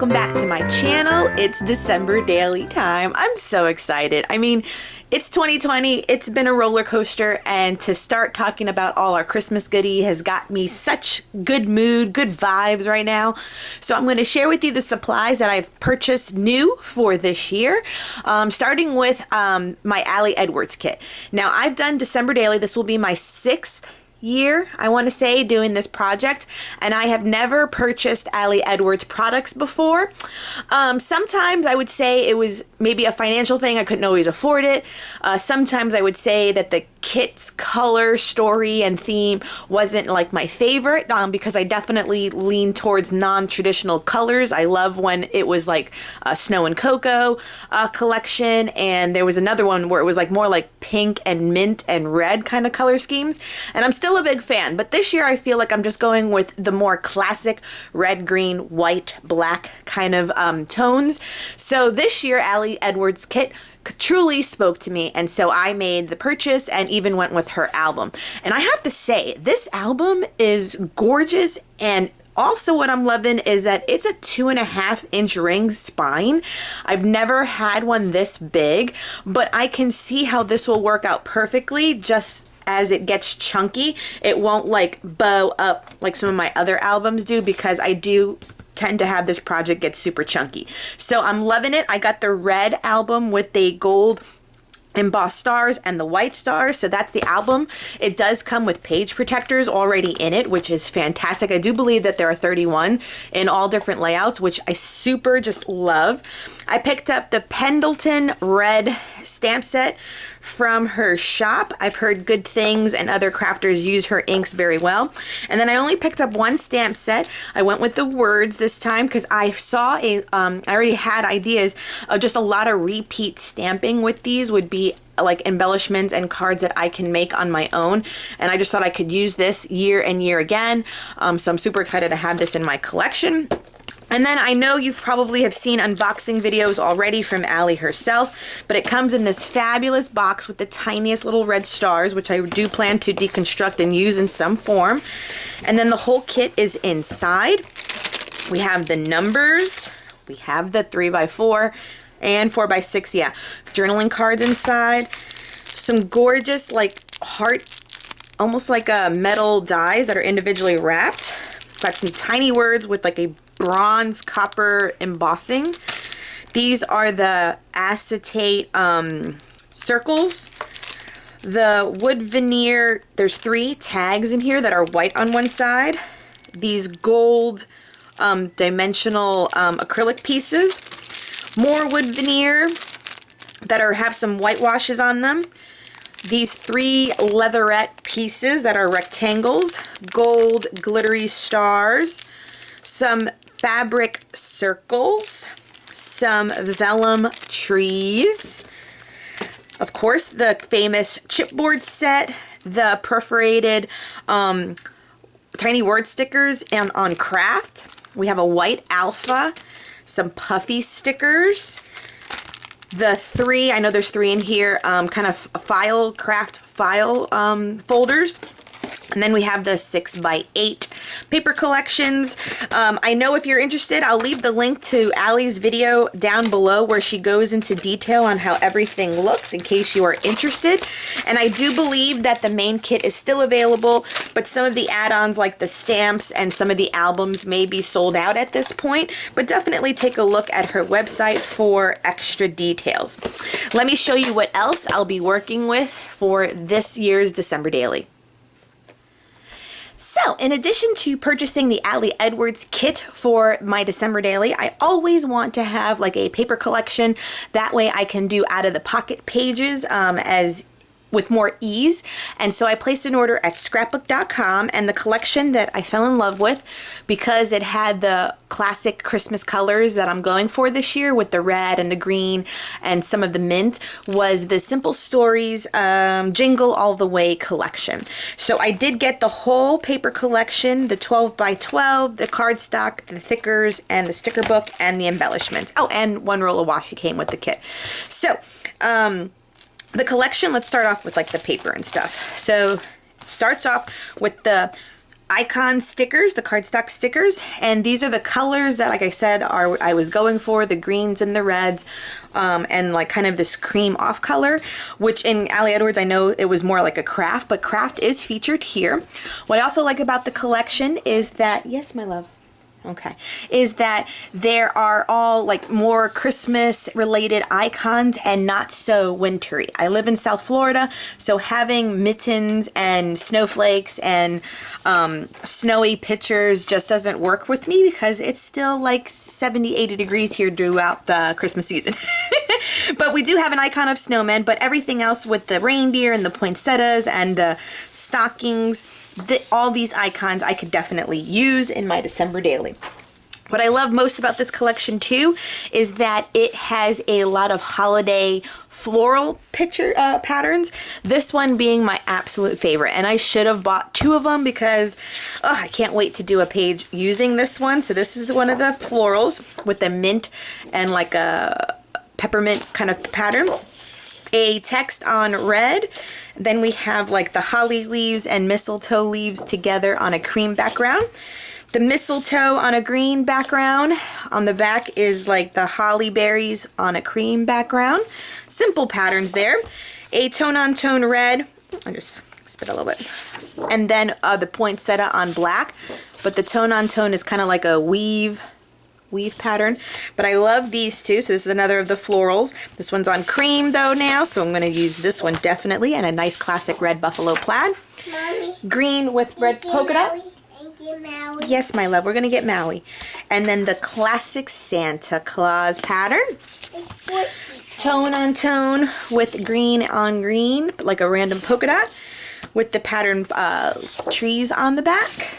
welcome back to my channel. It's December daily time. I'm so excited. I mean, it's 2020, it's been a roller coaster, and to start talking about all our Christmas goodie has got me such good mood, good vibes right now. So I'm going to share with you the supplies that I've purchased new for this year, starting with my Ali Edwards kit. Now, I've done December daily. This will be my 6th year, I want to say, doing this project, and I have never purchased Ali Edwards products before. Sometimes I would say it was maybe a financial thing, I couldn't always afford it. Sometimes I would say that the kit's color, story, and theme wasn't like my favorite, because I definitely lean towards non-traditional colors. I love when it was like a snow and cocoa collection, and there was another one where it was like more like pink and mint and red kind of color schemes, and I'm still a big fan. But this year I feel like I'm just going with the more classic red, green, white, black kind of tones. So this year Ali Edwards kit truly spoke to me, and so I made the purchase and even went with her album. And I have to say, this album is gorgeous, and also what I'm loving is that it's a 2.5-inch ring spine. I've never had one this big, but I can see how this will work out perfectly. Just as it gets chunky, it won't like bow up like some of my other albums do, because I do tend to have this project get super chunky. So I'm loving it. I got the red album with the gold embossed stars and the white stars, so that's the album. It does come with page protectors already in it, which is fantastic. I do believe that there are 31 in all different layouts, which I super just love. I picked up the Pendleton red stamp set from her shop. I've heard good things, and other crafters use her inks very well. And then I only picked up one stamp set. I went with the words this time because I saw I already had ideas of just a lot of repeat stamping with these would be like embellishments and cards that I can make on my own, and I just thought I could use this year and year again. So I'm super excited to have this in my collection. And then I know you've probably have seen unboxing videos already from Ali herself, but it comes in this fabulous box with the tiniest little red stars, which I do plan to deconstruct and use in some form. And then the whole kit is inside. We have the numbers, we have the 3x4 and 4x6, yeah, journaling cards inside. Some gorgeous like heart, almost like a metal dies that are individually wrapped. Got some tiny words with like a bronze copper embossing. These are the acetate circles. The wood veneer, there's 3 tags in here that are white on one side. These gold dimensional acrylic pieces. More wood veneer that have some whitewashes on them. These 3 leatherette pieces that are rectangles. Gold glittery stars. Some fabric circles, some vellum trees, of course the famous chipboard set, the perforated tiny word stickers, and on craft we have a white alpha, some puffy stickers, the 3, I know there's 3 in here, kind of craft file folders. And then we have the 6x8 paper collections. I know if you're interested, I'll leave the link to Ali's video down below where she goes into detail on how everything looks in case you are interested. And I do believe that the main kit is still available, but some of the add-ons like the stamps and some of the albums may be sold out at this point. But definitely take a look at her website for extra details. Let me show you what else I'll be working with for this year's December Daily. So, in addition to purchasing the Ali Edwards kit for my December daily, I always want to have like a paper collection. That way I can do out of the pocket pages with more ease. And so I placed an order at scrapbook.com, and the collection that I fell in love with because it had the classic Christmas colors that I'm going for this year with the red and the green and some of the mint was the Simple Stories Jingle All the Way collection. So I did get the whole paper collection, the 12x12, the cardstock, the thickers, and the sticker book, and the embellishments. Oh, and 1 roll of washi came with the kit. So, the collection, let's start off with like the paper and stuff. So it starts off with the icon stickers, the cardstock stickers, and these are the colors that, like I said, I was going for, the greens and the reds, and like kind of this cream off color, which in Ali Edwards I know it was more like a craft, but craft is featured here. What I also like about the collection is that, yes, my love. Okay, is that there are all like more Christmas related icons and not so wintry. I live in South Florida, so having mittens and snowflakes and snowy pictures just doesn't work with me because it's still like 70, 80 degrees here throughout the Christmas season. But we do have an icon of snowmen, but everything else with the reindeer and the poinsettias and the stockings, all these icons I could definitely use in my December daily. What I love most about this collection too is that it has a lot of holiday floral picture patterns. This one being my absolute favorite, and I should have bought 2 of them because I can't wait to do a page using this one. So this is one of the florals with the mint and like a peppermint kind of pattern. A text on red. Then we have like the holly leaves and mistletoe leaves together on a cream background. The mistletoe on a green background. On the back is like the holly berries on a cream background. Simple patterns there. A tone-on-tone red. I'll just spit a little bit. And then the poinsettia on black. But the tone-on-tone is kind of like a weave pattern, but I love these two. So this is another of the florals. This one's on cream though now, so I'm going to use this one definitely, and a nice classic red buffalo plaid. Mommy, green with red polka dot. Thank you, Maui. Yes, my love, we're going to get Maui. And then the classic Santa Claus pattern. Tone on tone with green on green, like a random polka dot, with the pattern trees on the back.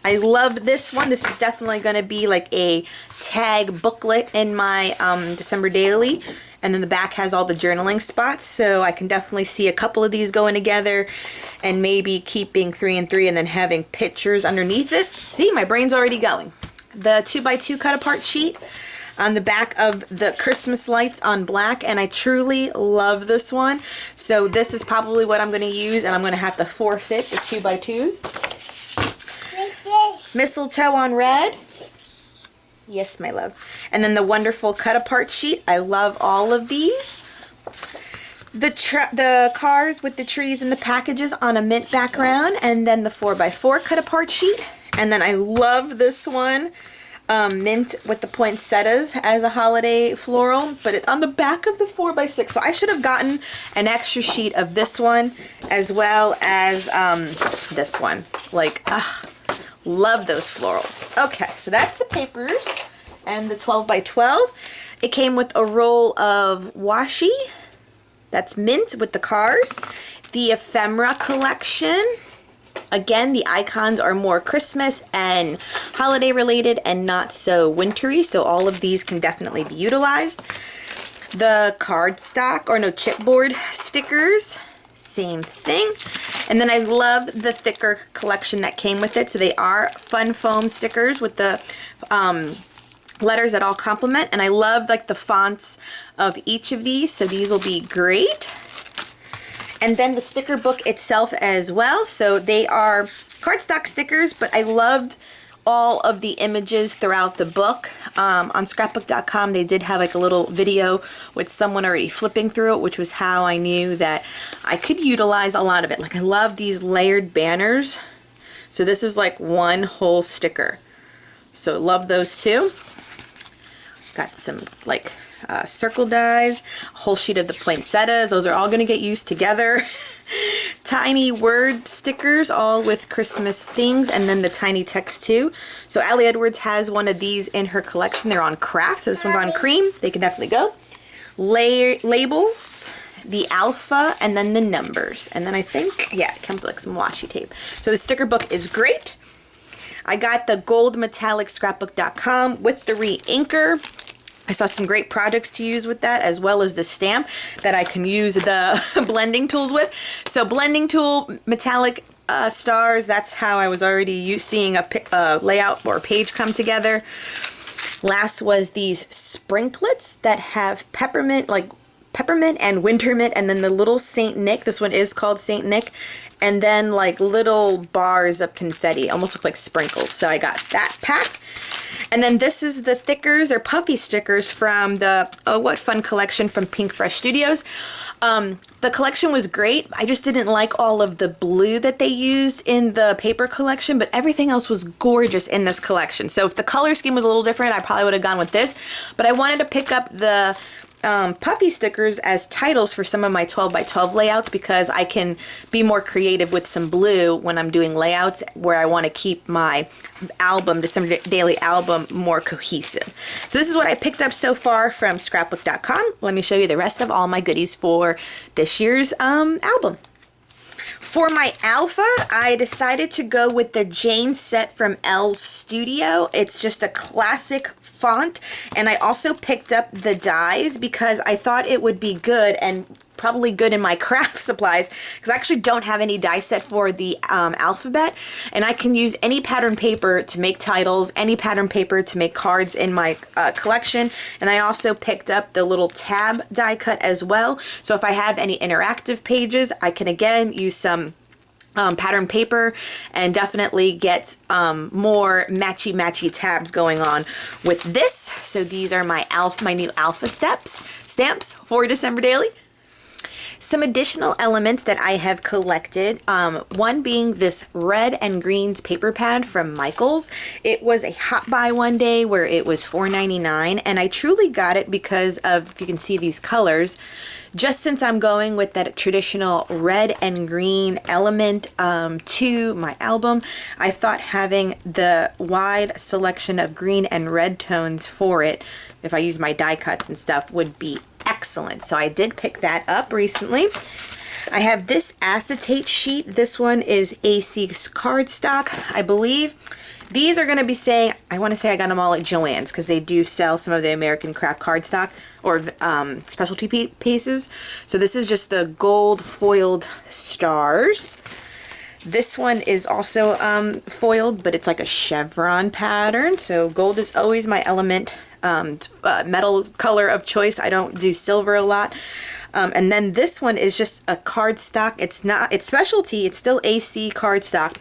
I love this one. This is definitely going to be like a tag booklet in my December daily. And then the back has all the journaling spots. So I can definitely see a couple of these going together and maybe keeping 3 and 3 and then having pictures underneath it. See, my brain's already going. The 2x2 cut apart sheet on the back of the Christmas lights on black, and I truly love this one. So this is probably what I'm going to use, and I'm going to have to forfeit the 2x2s. Mistletoe on red. Yes, my love. And then the wonderful cut apart sheet. I love all of these. The cars with the trees and the packages on a mint background, and then the 4x4 cut apart sheet. And then I love this one, mint with the poinsettias as a holiday floral, but it's on the back of the 4x6. So I should have gotten an extra sheet of this one as well as this one. Like, love those florals. Okay, so that's the papers and the 12x12. It came with a roll of washi. That's mint with the cars. The ephemera collection. Again, the icons are more Christmas and holiday related and not so wintry, so all of these can definitely be utilized. The cardstock, or no, chipboard stickers. Same thing. And then I love the thicker collection that came with it. So they are fun foam stickers with the letters that all complement. And I love like the fonts of each of these. So these will be great. And then the sticker book itself as well. So they are cardstock stickers, but I loved all of the images throughout the book. On scrapbook.com they did have like a little video with someone already flipping through it, which was how I knew that I could utilize a lot of it. Like, I love these layered banners. So this is like one whole sticker. So love those too. Got some like circle dies, a whole sheet of the poinsettias. Those are all going to get used together. Tiny word stickers, all with Christmas things, and then the tiny text too. So Ali Edwards has one of these in her collection. They're on craft, so this one's on cream. They can definitely go. Labels, the alpha, and then the numbers. And then I think, yeah, it comes with like some washi tape. So the sticker book is great. I got the gold metallic scrapbook.com with the re-inker. I saw some great projects to use with that, as well as the stamp that I can use the blending tools with. So blending tool, metallic stars, that's how I was already seeing a layout or a page come together. Last was these sprinklets that have peppermint, like peppermint and winter mint, and then the little Saint Nick. This one is called Saint Nick. And then like little bars of confetti, almost look like sprinkles. So I got that pack. And then this is the thickers or puffy stickers from the Oh What Fun collection from Pink Fresh Studios. The collection was great. I just didn't like all of the blue that they used in the paper collection, but everything else was gorgeous in this collection. So if the color scheme was a little different, I probably would have gone with this. But I wanted to pick up the puffy stickers as titles for some of my 12 by 12 layouts, because I can be more creative with some blue when I'm doing layouts where I want to keep my album, December Daily album, more cohesive. So this is what I picked up so far from scrapbook.com. Let me show you the rest of all my goodies for this year's album. For my alpha, I decided to go with the Jane set from Elle's Studio. It's just a classic font, and I also picked up the dies because I thought it would be good and probably good in my craft supplies, because I actually don't have any die set for the alphabet, and I can use any pattern paper to make titles, any pattern paper to make cards in my collection. And I also picked up the little tab die cut as well, so if I have any interactive pages, I can again use some pattern paper and definitely get more matchy tabs going on with this. So these are my new alpha stamps for December Daily. Some additional elements that I have collected, one being this red and greens paper pad from Michaels. It was a hot buy one day where it was $4.99, and I truly got it because of, if you can see these colors, just since I'm going with that traditional red and green element to my album, I thought having the wide selection of green and red tones for it, if I use my die cuts and stuff, would be excellent. So I did pick that up recently. I have this acetate sheet. This one is AC cardstock, I believe. These are going to be saying, I want to say I got them all at Joann's, because they do sell some of the American craft cardstock or specialty pieces. So this is just the gold foiled stars. This one is also foiled, but it's like a chevron pattern. So gold is always my element, metal color of choice. I don't do silver a lot. And then this one is just a cardstock. It's specialty. It's still AC cardstock,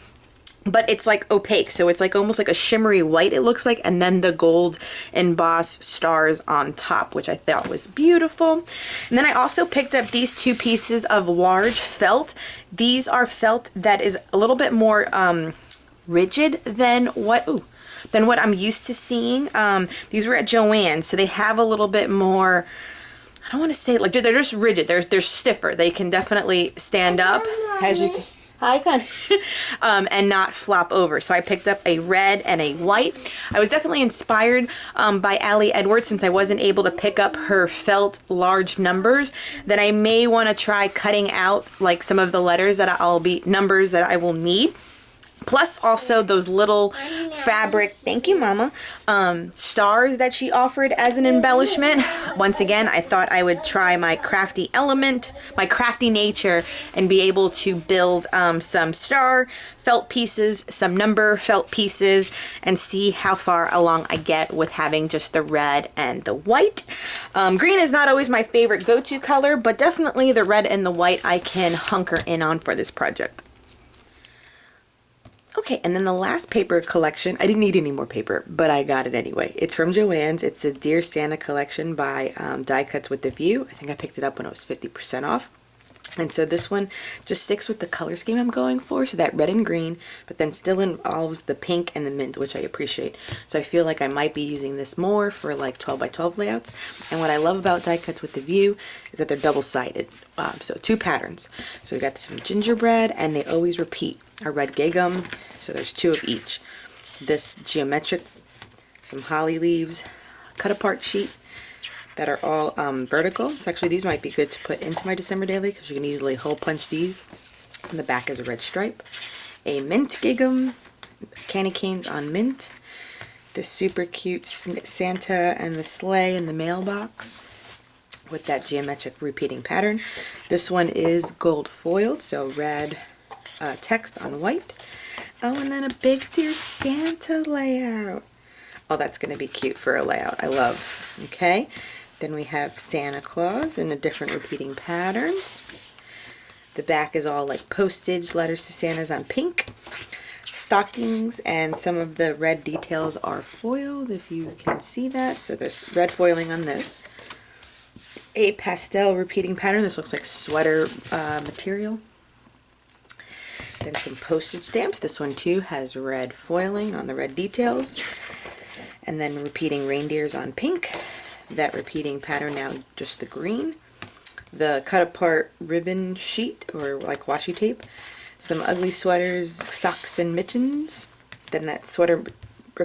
but it's like opaque, so it's like almost like a shimmery white, it looks like, and then the gold embossed stars on top, which I thought was beautiful. And then I also picked up these two pieces of large felt. These are felt that is a little bit more rigid than what I'm used to seeing. These were at Joann's, so they have a little bit more, I don't want to say, like, they're just rigid. They're stiffer. They can definitely stand up, as you can. Hi, Con. And not flop over. So I picked up a red and a white. I was definitely inspired by Allie Edwards, since I wasn't able to pick up her felt large numbers. Then I may want to try cutting out like some of the letters that numbers that I will need. Plus also those little fabric, thank you mama, stars that she offered as an embellishment. Once again, I thought I would try my crafty element, my crafty nature, and be able to build some star felt pieces, some number felt pieces, and see how far along I get with having just the red and the white. Green is not always my favorite go-to color, but definitely the red and the white I can hunker in on for this project. Okay, and then the last paper collection, I didn't need any more paper, but I got it anyway. It's from Joann's. It's a Dear Santa collection by Die Cuts with the View. I think I picked it up when it was 50% off. And so this one just sticks with the color scheme I'm going for, so that red and green, but then still involves the pink and the mint, which I appreciate. So I feel like I might be using this more for like 12 by 12 layouts. And what I love about Die Cuts with the View is that they're double-sided. So two patterns. So we got some gingerbread, and they always repeat. A red gingham, so there's two of each. This geometric, some holly leaves, cut apart sheet that are all vertical. So actually these might be good to put into my December Daily, because you can easily hole punch these. And the back is a red stripe. A mint gingham, candy canes on mint. This super cute Santa and the sleigh in the mailbox with that geometric repeating pattern. This one is gold foiled, so red text on white. Oh, and then a big Dear Santa layout. Oh, that's going to be cute for a layout. I love. Okay. Then we have Santa Claus in a different repeating patterns. The back is all like postage letters to Santa's on pink. Stockings, and some of the red details are foiled, if you can see that. So there's red foiling on this. A pastel repeating pattern. This looks like sweater material. Then some postage stamps. This one too has red foiling on the red details. And then repeating reindeers on pink. That repeating pattern now just the green. The cut apart ribbon sheet, or like washi tape. Some ugly sweaters, socks, and mittens. Then that sweater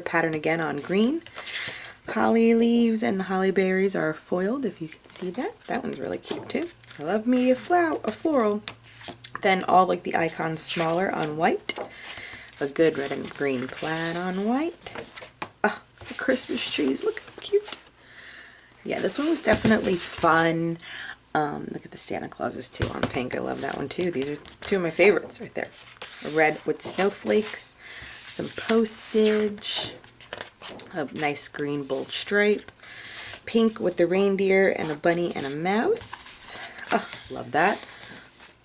pattern again on green. Holly leaves and the holly berries are foiled, if you can see that. That one's really cute too. I love me a floral. Then all like the icons smaller on white. A good red and green plaid on white. Oh, the Christmas trees, look how cute. Yeah, this one was definitely fun. Look at the Santa Clauses too on pink. I love that one too. These are two of my favorites right there. A red with snowflakes, some postage, a nice green bold stripe, pink with the reindeer and a bunny and a mouse. Oh, love that.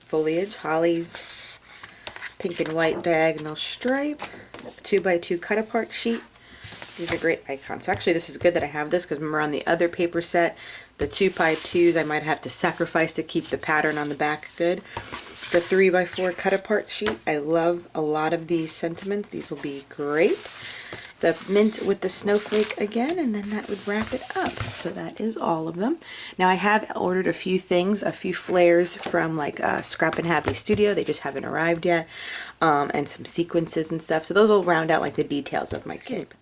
Foliage, hollies, pink and white diagonal stripe, 2x2 cut apart sheet. These are great icons. So actually this is good that I have this, because remember on the other paper set, the 2x2s I might have to sacrifice to keep the pattern on the back good. The 3x4 cut apart sheet. I love a lot of these sentiments. These will be great. The mint with the snowflake again, and then that would wrap it up. So that is all of them. Now I have ordered a few things, a few flares from like Scrap and Happy Studio. They just haven't arrived yet. And some sequences and stuff. So those will round out like the details of my kit.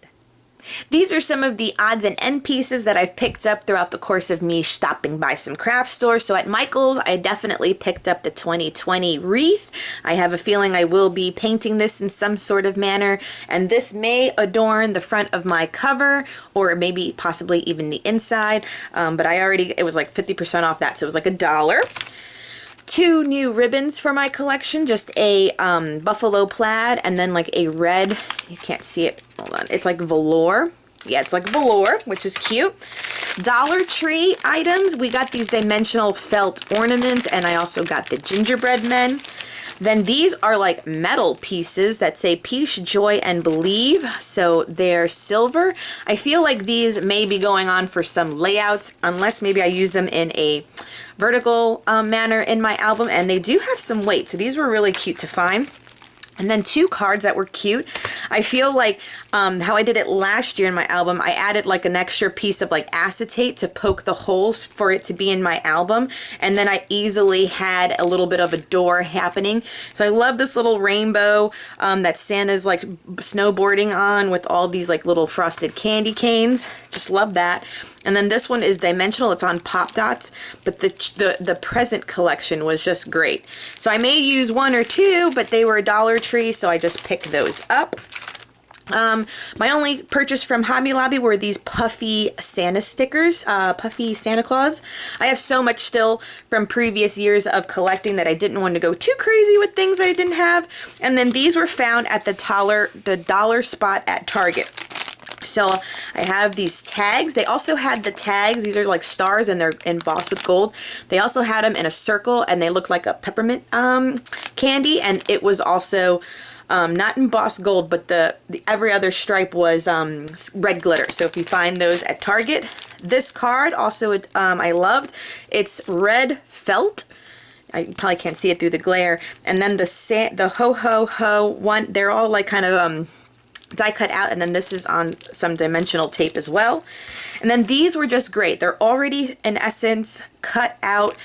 These are some of the odds and end pieces that I've picked up throughout the course of me stopping by some craft stores. So at Michael's, I definitely picked up the 2020 wreath. I have a feeling I will be painting this in some sort of manner, and this may adorn the front of my cover, or maybe possibly even the inside. But it was like 50% off that, so it was like $1. Two new ribbons for my collection, just a buffalo plaid and then like a red, you can't see it, hold on, it's like velour. Yeah, it's like velour, which is cute. Dollar Tree items, we got these dimensional felt ornaments, and I also got the gingerbread men. Then these are like metal pieces that say peace, joy, and believe. So they're silver. I feel like these may be going on for some layouts, unless maybe I use them in a vertical manner in my album. And they do have some weight. So these were really cute to find. And then two cards that were cute. I feel like how I did it last year in my album, I added like an extra piece of like acetate to poke the holes for it to be in my album. And then I easily had a little bit of a door happening. So I love this little rainbow that Santa's like snowboarding on with all these like little frosted candy canes. Just love that. And then this one is dimensional. It's on Pop Dots, but the present collection was just great. So I may use one or two, but they were Dollar Tree, so I just picked those up. My only purchase from Hobby Lobby were these puffy Santa stickers, puffy Santa Claus. I have so much still from previous years of collecting that I didn't want to go too crazy with things I didn't have. And then these were found at the dollar spot at Target. So I have these tags. They also had the tags. These are like stars and they're embossed with gold. They also had them in a circle and they look like a peppermint candy. And it was also not embossed gold, but the every other stripe was red glitter. So if you find those at Target. This card also I loved. It's red felt. I probably can't see it through the glare. And then the ho ho ho one, they're all like kind of die cut out, and then this is on some dimensional tape as well. And then these were just great. They're already in essence cut out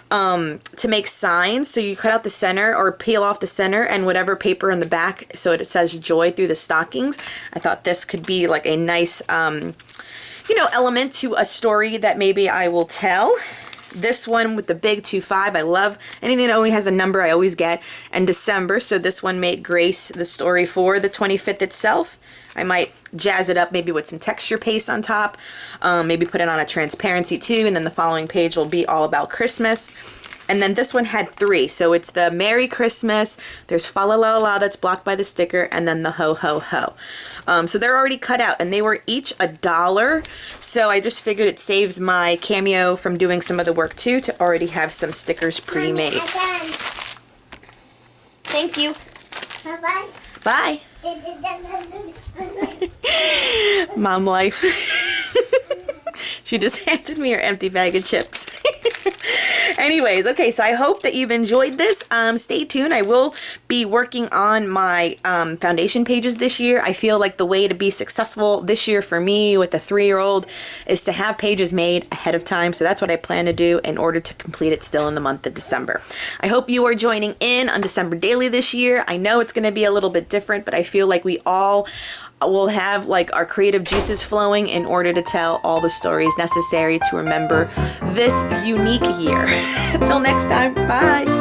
to make signs. So you cut out the center or peel off the center and whatever paper in the back so it says joy through the stockings. I thought this could be like a nice element to a story that maybe I will tell. This one with the big 2-5, I love anything that only has a number. I always get. And December, so this one may grace the story for the 25th itself. I might jazz it up maybe with some texture paste on top, maybe put it on a transparency too, and then the following page will be all about Christmas. And then this one had 3. So it's the Merry Christmas, there's Fa La La La that's blocked by the sticker, and then the Ho Ho Ho. So they're already cut out, and they were each $1. So I just figured it saves my Cameo from doing some of the work too to already have some stickers pre-made. Mommy, I'm done. Thank you. Bye-bye. Bye. Mom life. She just handed me her empty bag of chips. Anyways, okay, so I hope that you've enjoyed this. Stay tuned. I will be working on my foundation pages this year. I feel like the way to be successful this year for me with a 3-year-old is to have pages made ahead of time. So that's what I plan to do in order to complete it still in the month of December. I hope you are joining in on December Daily this year. I know it's going to be a little bit different, but I feel like we all will have like our creative juices flowing in order to tell all the stories necessary to remember this unique year. Until next time, bye.